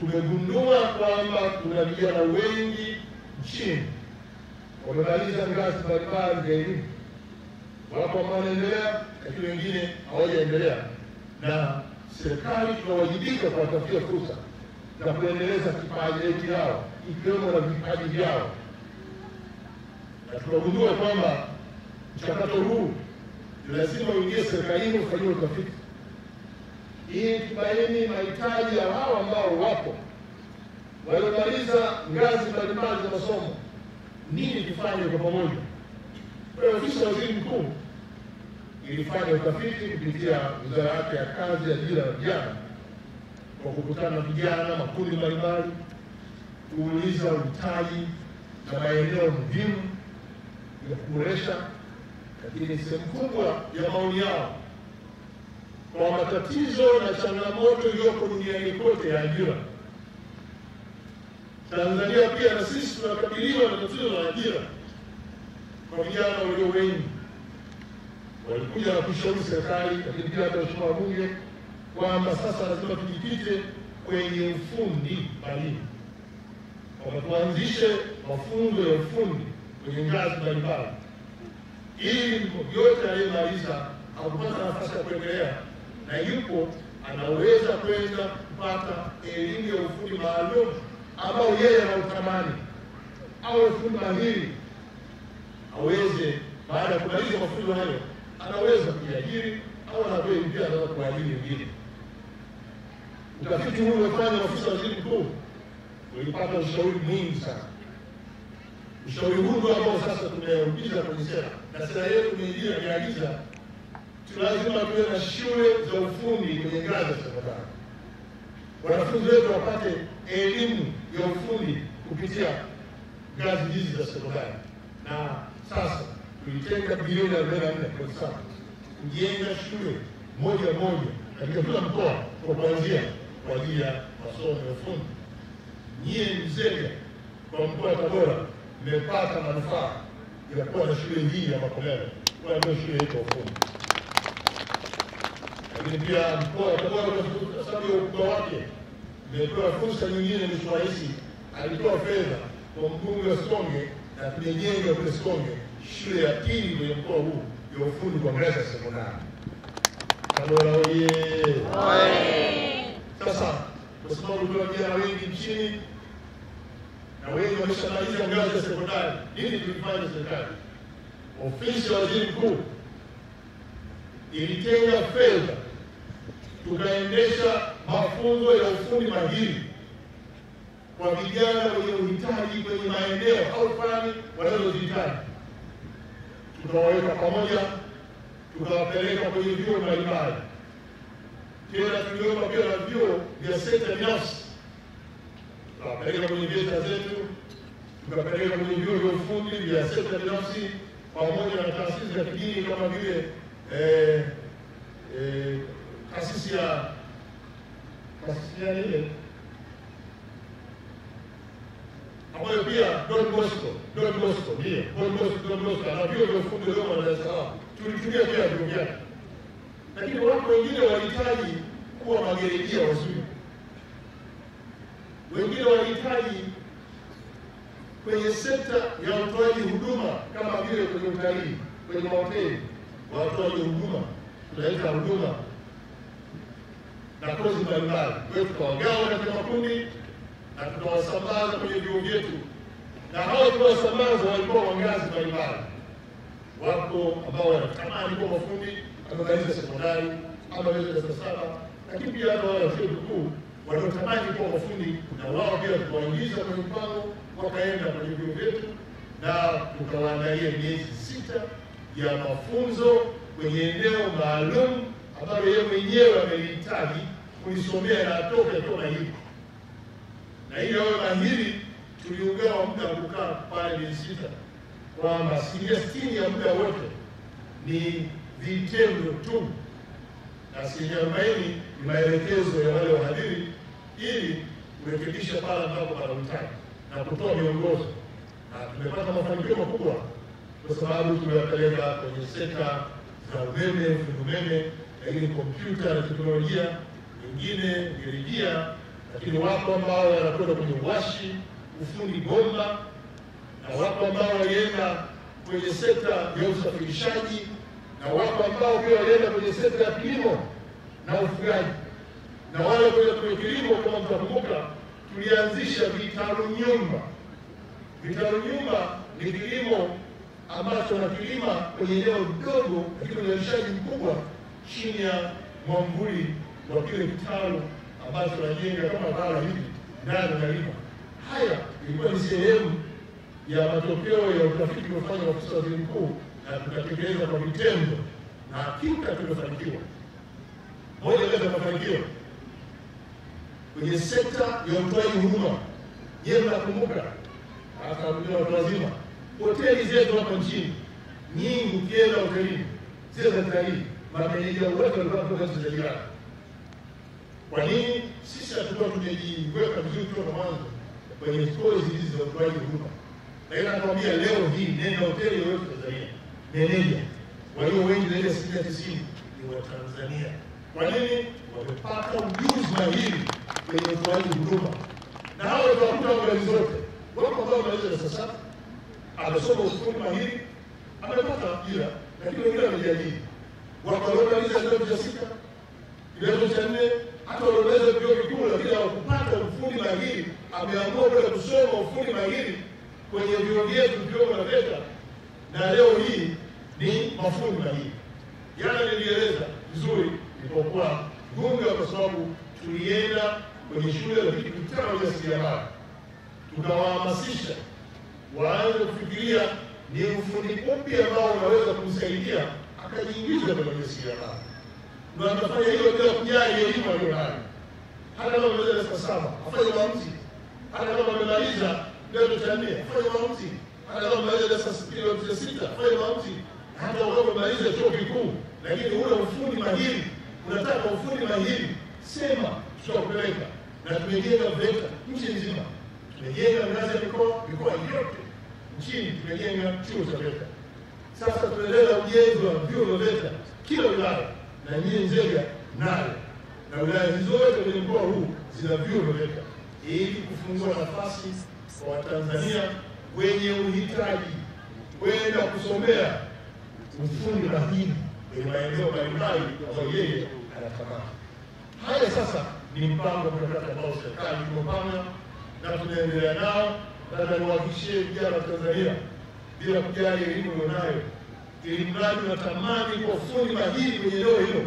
tumegundua kwamba kuna vijana wengi nchini wamemaliza ngazi mbalimbali za elimu, wapo ambao wanaendelea, lakini wengine hawajaendelea, na serikali tunawajibika kuwatafutia fursa za kuendeleza kipaji chao ikiwemo na vipaji vyao. Na tunagundua kwamba mchakato huu lazima uingie serikalini ufanyiwe utafiti ili tubaini mahitaji ya hao ambao wapo waliomaliza ngazi mbalimbali za masomo, nini tufanye kwa pamoja. Kwa ofisi ya waziri mkuu ilifanya utafiti kupitia wizara yake ya kazi, ajira na vijana, kwa kukutana na vijana makundi mbalimbali, kuuliza uhitaji na maeneo muhimu ya kuboresha. Lakini sehemu kubwa ya maoni yao kwa matatizo na changamoto iliyoko duniani kote ya ajira, Tanzania pia na sisi tunakabiliwa na tatizo la ajira kwa vijana walio wengi. Walikuja na kushauri serikali, lakini pia hata waheshimiwa wabunge, kwamba sasa lazima tujikite kwenye ufundi mahiri, kwamba tuanzishe mafunzo ya ufundi kwenye ngazi mbalimbali, ili yote aliyemaliza akupata nafasi ya kuendelea na yupo anaweza kwenda kupata elimu ya ufundi maalum ambao yeye anautamani, au ufundi mahiri, aweze baada ya kumaliza mafunzo hayo anaweza kujiajiri au anapewa pia anaweza kuajiri wengine. Utafiti huu umefanya na ofisi ya waziri mkuu ulipata ushauri mwingi sana. Ushauri huu ndio ambao sasa tumeupiza kwenye sera, na sera yetu imeagiza lazima tuwe na shule za ufundi kwenye ngazi za sekondari. Wanafunzi wetu wapate elimu ya ufundi kupitia ngazi hizi za sekondari. Na sasa tulitenga bilioni 44 kwa sasa kujenga shule moja katika kila mkoa kwa kuanzia kwa ajili ya masomo ya ufundi. Nyie Nzega kwa mkoa wa Tabora mmepata manufaa ya kuwa na shule hii ya Makomero, kwa ndio shule yetu ya ufundi. Lakini pia mkoa wa Tabora kwa sababu ya ukubwa wake umepewa fursa nyingine. Mheshimiwa Rais alitoa fedha kwa mbunge wa Sikonge na tumejenga kule Sikonge shule ya pili kwenye mkoa huu ya ufundi kwa ngazi ya sekondari. Tabora oye! Sasa kwa sababu tuna vijana wengi nchini na wengi wameshamaliza ngazi ya sekondari, nini tulifanya serikali? Ofisi ya waziri mkuu ilitenga fedha, tukaendesha mafunzo ya ufundi mahiri kwa vijana wenye uhitaji kwenye maeneo au fani wanazozihitaji. Tukawaweka pamoja, tukawapeleka kwenye vyuo mbalimbali. Tena tuliomba pia na vyuo vya sekta binafsi, tukawapeleka kwenye VETA zetu, tukapeleka kwenye vyuo vya ufundi vya sekta binafsi, pamoja na taasisi za kidini kama vile taasisi ya ile ambayo pia Don Bosco na vyuo vya ufundi Dodoma na Dar es Salaam tulitumia pia vyuo vyake. Lakini watu wengine walihitaji kuwa magerejia wazuri, wengine walihitaji kwenye sekta ya utoaji huduma kama vile kwenye utalii, kwenye mahoteli, watoaji huduma, tunaita huduma na kozi mbalimbali. Kwa hiyo tukawagawa katika makundi na tukawasambaza kwenye vyuo vyetu, na hao tunawasambaza walikuwa wa ngazi mbalimbali. Wako ambao wanatamani kuwa mafundi, wamemaliza sekondari ama darasa la 7, lakini pia hata wale vyuo vikuu wanaotamani kuwa mafundi, na wao pia tukawaingiza kwenye mpango, wakaenda kwenye vyuo vyetu na tukawaandalia miezi 6 ya mafunzo kwenye eneo maalum ambalo yeye mwenyewe amelihitaji kulisomea na atoke akiwa mahiri. Na hiyo mahiri tuliugawa muda wa kukaa pale miezi 6, kwamba 60% ya muda wote ni vitendo tu na 40% ni maelekezo ya wale wahadhiri, ili kurekebisha pale ambapo pana uhitaji na kutoa miongozo. Na tumepata mafanikio makubwa kwa sababu tumewapeleka kwenye sekta za umeme, ufundi umeme, lakini kompyuta na teknolojia, nyingine geolojia, lakini wako ambao wanakwenda kwenye uwashi, ufundi bomba, na wako ambao walienda kwenye sekta ya usafirishaji, na wako ambao pia walienda kwenye sekta ya kilimo na ufugaji. Na wale kwenye kilimo, kama mtakumbuka, tulianzisha vitalu nyumba. Vitalu nyumba ni kilimo ambacho na kilima kwenye eneo dogo, lakini uzalishaji mkubwa chini ya mwamvuli wa kile kitalu ambacho tunajenga kama ghala hivi ndani ya kilima. Haya ilikuwa ni sehemu ya matokeo ya utafiti uliofanywa na ofisi ya waziri mkuu, na tukatekeleza kwa vitendo, na hakika tumefanikiwa. Moja kati ya mafanikio kwenye sekta ya utoaji huduma, yeye mnakumbuka, hata watu wazima, hoteli zetu hapa nchini nyingi, ukienda hotelini zile za kitalii, mameneja wote walikuwa kutoka nchi za jirani. Kwa nini? Sisi hatukuwa tumejiweka vizuri kutoka mwanzo kwenye kozi hizi za utoaji huduma. Lakini nakwambia leo hii, nenda hoteli yoyote Tanzania, meneja walio wengi zaidi ya 90% ni wa Tanzania. Kwa nini? Wamepata ujuzi mahiri kwenye utoaji huduma. Na hao watakuta ngazi zote. Wako ambao wanaweza na sasa amesoma ufundi mahiri, amepata ajira, lakini wengine wamejiajiri. Wako waliomaliza kidato cha 6, kidato cha 4, hata waliomaliza vyuo vikuu, lakini hawakupata ufundi mahiri. Ameamua kwenda kusoma ufundi mahiri kwenye vyuo vyetu vikiwemo na VETA, na leo hii ni mafundi mahiri. Jana nilieleza vizuri nilipokuwa Bunge, kwa sababu tulienda kwenye shule za vitano vya ujasiriamali, tukawahamasisha waanze kufikiria ni ufundi upi ambao unaweza kumsaidia akajiingiza kwenye ujasiriamali. Na atafanya hilo bila kujali elimu aliyonayo. Hata kama ameweza darasa 7, afanye maamuzi. Hata kama amemaliza kidato cha 4, afanye maamuzi. Hata kama amemaliza darasa 6, afanye maamuzi. Hata kama amemaliza chuo kikuu, lakini ule ufundi mahiri, unataka ufundi mahiri, sema tutakupeleka. Na tumejenga VETA nchi nzima. Tumejenga ngazi ya mikoa yote nchini, tumejenga chuo cha VETA. Sasa tunaendelea ujenzi wa vyuo vya VETA kila wilaya, na nyinyi Nzega nayo, na wilaya hizo zote kwenye mkoa huu zina vyuo vya VETA, ili kufungua nafasi kwa Watanzania wenye uhitaji kwenda kusomea ufundi mahiri kwenye maeneo mbalimbali ambayo yeye anatamani. Haya sasa ni mpango mkakati ambao serikali imepanga na tunaendelea nao, na niwahakikishie vijana wa Tanzania, bila kujali elimu ulionayo, ili mradi unatamani kwa ufundi mahiri kwenye eneo hilo,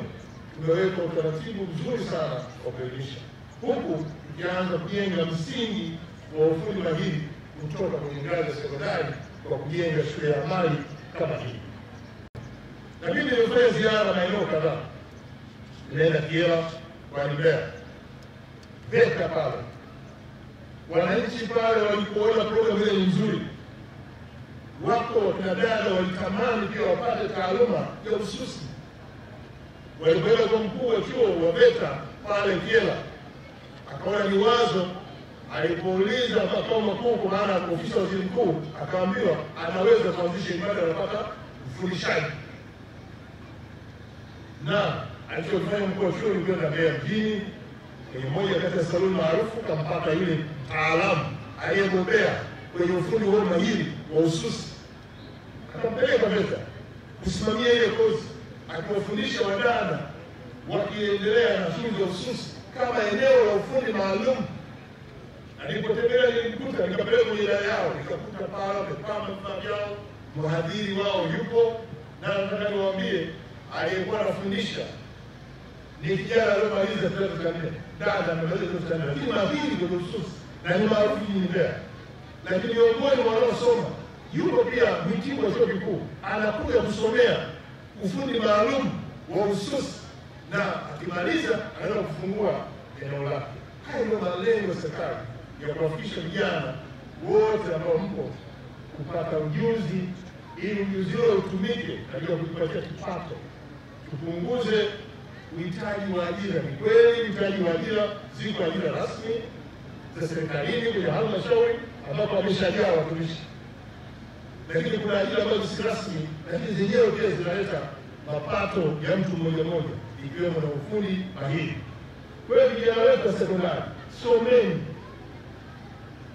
tumeweka utaratibu mzuri sana wa kuelimisha, huku tukianza kujenga msingi wa ufundi mahiri kutoka kwenye ngazi ya sekondari kwa kujenga shule ya amali kama hii. Lakini nimefanya ziara maeneo kadhaa. Nimeenda Kyela kwa Mbeya, VETA pale. Wananchi pale walipoona programu ile nzuri, wako wakina dada walitamani pia wapate taaluma ya ususi. Walipoenda kwa mkuu wa chuo wa VETA pale Kyela, akaona ni wazo. Alipouliza makao makuu, kwa maana ofisi ya waziri mkuu, akaambiwa anaweza kuanzisha ibada anapata ufundishaji. Na alichofanya mkuu wa chuo ni kwenda Mbeya mjini kwenye moja kati ya saluni maarufu, kampata yule mtaalamu aliyebobea kwenye ufundi huo mahiri wa ususi, akampeleka VETA kusimamia ile kozi, akiwafundisha wadada wakiendelea na shughuli za ususi kama eneo la ufundi maalum. Alipotembelea nilimkuta, nikapeleka kwenye idara yao, nikakuta pale wamepanga vifaa vyao, mhadhiri wao yupo, na nataka niwaambie aliyekuwa anafundisha ni kijana aliyemaliza kidato cha 4, dada amemaliza kidato cha 4, lakini mahiri kwenye ususi na ni maarufu jijini Mbeya. Lakini miongoni mwa wanaosoma yuko pia mhitimu wa chuo kikuu, anakuja kusomea ufundi maalum wa ususi, na akimaliza anaenda kufungua eneo lake. Haya ndio malengo ya serikali ya kuwafikisha vijana wote ambao mko kupata ujuzi, ili ujuzi huo utumike katika kujipatia kipato, tupunguze uhitaji wa ajira. Ni kweli uhitaji wa ajira, ziko ajira rasmi za serikalini kwenye halmashauri ambapo wameshajaa watumishi, lakini kuna ajira ambazo si rasmi, lakini zenyewe pia zinaleta mapato ya mtu mmoja mmoja, ikiwemo na ufundi mahiri. Kwa hiyo vijana wetu wa sekondari someni.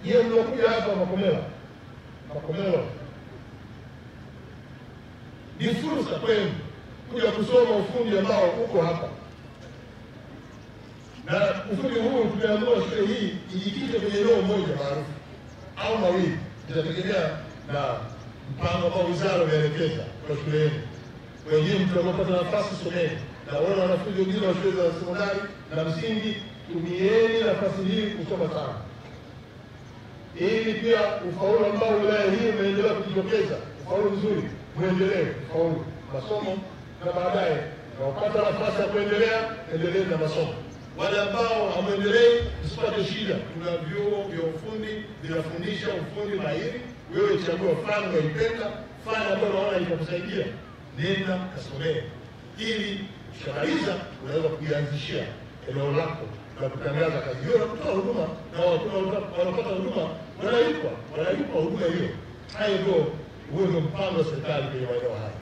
Yeye mnakuja hapa Makomelo, ni fursa kwenu kuja kusoma ufundi ambao uko hapa, na ufundi huu tumeamua shule hii ijikite kwenye eneo moja maarufu au mawili, itategemea na mpango ambao wizara imeelekeza kwa shule yenu. Wengine mtakapata nafasi someni, na wale wanafunzi wengine wa shule za sekondari na msingi, tumieni nafasi hii kusoma sana, ili pia ufaulu ambao wilaya hii umeendelea kujitokeza, ufaulu mzuri, muendelee ufaulu masomo, na baadaye unapata nafasi ya kuendelea, endelee na masomo. Wale ambao hamuendelei, msipate shida. Tuna vyuo vya ufundi vinafundisha ufundi mahiri. Wewe chagua fani unaipenda, fani ambayo unaona itakusaidia, nenda kasomee, ili ukishamaliza unaweza kuianzishia eneo lako na kutangaza kazi hiyo na kutoa huduma, na wanapata huduma, wanalipwa huduma hiyo. Hayo ndio mpango wa serikali kwenye maeneo haya.